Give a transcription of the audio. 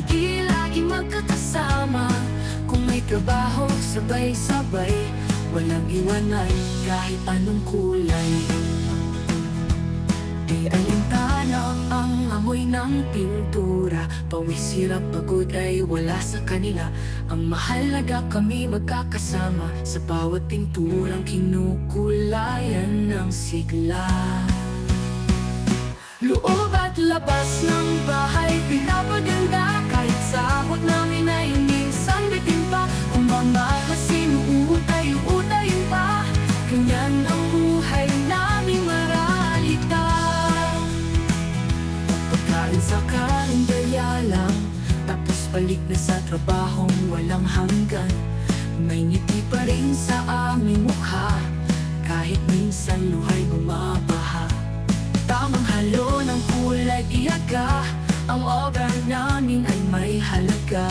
Di lagi magkakasama, kung may trabaho sabay-sabay, walang iwanan kahit anong kulay. Di alintana ang amoy ng pintura, pawis, hirap, pagod ay wala sa kanila. Ang mahalaga kami magkakasama, sa bawat pinturang kinukulayan ng sigla. Loob at labas ng bahay pinapaganda, kahit sahod namin ay minsan bitin pa. Kung mamahasin, uutay-utayin pa, ganyan ang buhay namin maralita. Pagkain sa karinderya lang, tapos balik na sa trabahong walang hanggan. May ngiti pa rin sa aming mukha, kahit minsan luhay bumabaha. Tamang halo ng kulay iyaga, ang obra namin ay may halaga.